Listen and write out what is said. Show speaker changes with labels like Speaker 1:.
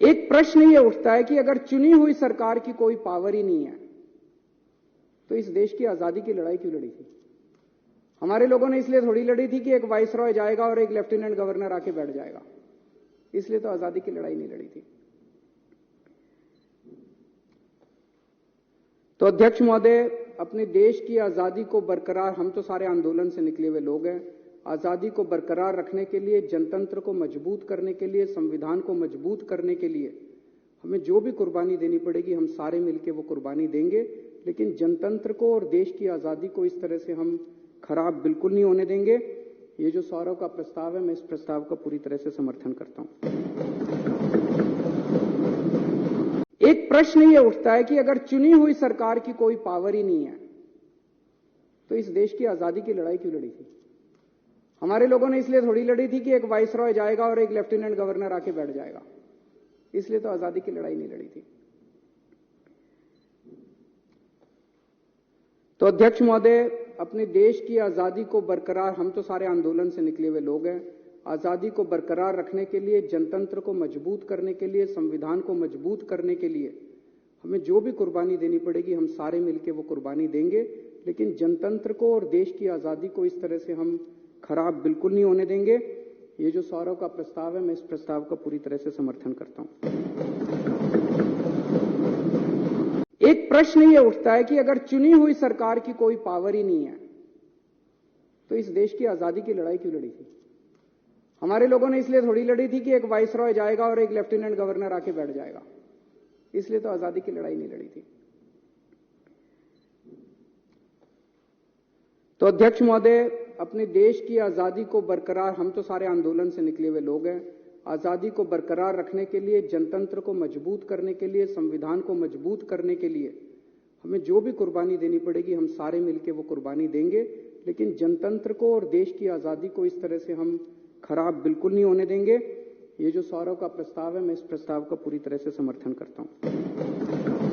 Speaker 1: एक प्रश्न ये उठता है कि अगर चुनी हुई सरकार की कोई पावर ही नहीं है तो इस देश की आजादी की लड़ाई क्यों लड़ी थी? हमारे लोगों ने इसलिए थोड़ी लड़ी थी कि एक वाइसरॉय जाएगा और एक लेफ्टिनेंट गवर्नर आके बैठ जाएगा, इसलिए तो आजादी की लड़ाई नहीं लड़ी थी। तो अध्यक्ष महोदय, अपने देश की आजादी को बरकरार, हम तो सारे आंदोलन से निकले हुए लोग हैं, आजादी को बरकरार रखने के लिए, जनतंत्र को मजबूत करने के लिए, संविधान को मजबूत करने के लिए हमें जो भी कुर्बानी देनी पड़ेगी हम सारे मिलकर वो कुर्बानी देंगे, लेकिन जनतंत्र को और देश की आजादी को इस तरह से हम खराब बिल्कुल नहीं होने देंगे। ये जो सौरव का प्रस्ताव है, मैं इस प्रस्ताव का पूरी तरह से समर्थन करता हूं। एक प्रश्न ये उठता है कि अगर चुनी हुई सरकार की कोई पावर ही नहीं है तो इस देश की आजादी की लड़ाई क्यों लड़ी थी? हमारे लोगों ने इसलिए थोड़ी लड़ी थी कि एक वाइसरॉय जाएगा और एक लेफ्टिनेंट गवर्नर आके बैठ जाएगा, इसलिए तो आजादी की लड़ाई नहीं लड़ी थी। तो अध्यक्ष महोदय, अपने देश की आजादी को बरकरार, हम तो सारे आंदोलन से निकले हुए लोग हैं, आजादी को बरकरार रखने के लिए, जनतंत्र को मजबूत करने के लिए, संविधान को मजबूत करने के लिए हमें जो भी कुर्बानी देनी पड़ेगी हम सारे मिलकर वो कुर्बानी देंगे, लेकिन जनतंत्र को और देश की आजादी को इस तरह से हम खराब बिल्कुल नहीं होने देंगे। ये जो सौरव का प्रस्ताव है, मैं इस प्रस्ताव का पूरी तरह से समर्थन करता हूं। एक प्रश्न ये उठता है कि अगर चुनी हुई सरकार की कोई पावर ही नहीं है तो इस देश की आजादी की लड़ाई क्यों लड़ी थी? हमारे लोगों ने इसलिए थोड़ी लड़ी थी कि एक वाइसरॉय जाएगा और एक लेफ्टिनेंट गवर्नर आके बैठ जाएगा, इसलिए तो आजादी की लड़ाई नहीं लड़ी थी। तो अध्यक्ष महोदय, अपने देश की आजादी को बरकरार, हम तो सारे आंदोलन से निकले हुए लोग हैं, आजादी को बरकरार रखने के लिए, जनतंत्र को मजबूत करने के लिए, संविधान को मजबूत करने के लिए हमें जो भी कुर्बानी देनी पड़ेगी हम सारे मिलकर वो कुर्बानी देंगे, लेकिन जनतंत्र को और देश की आजादी को इस तरह से हम खराब बिल्कुल नहीं होने देंगे। ये जो सौरव का प्रस्ताव है, मैं इस प्रस्ताव का पूरी तरह से समर्थन करता हूं।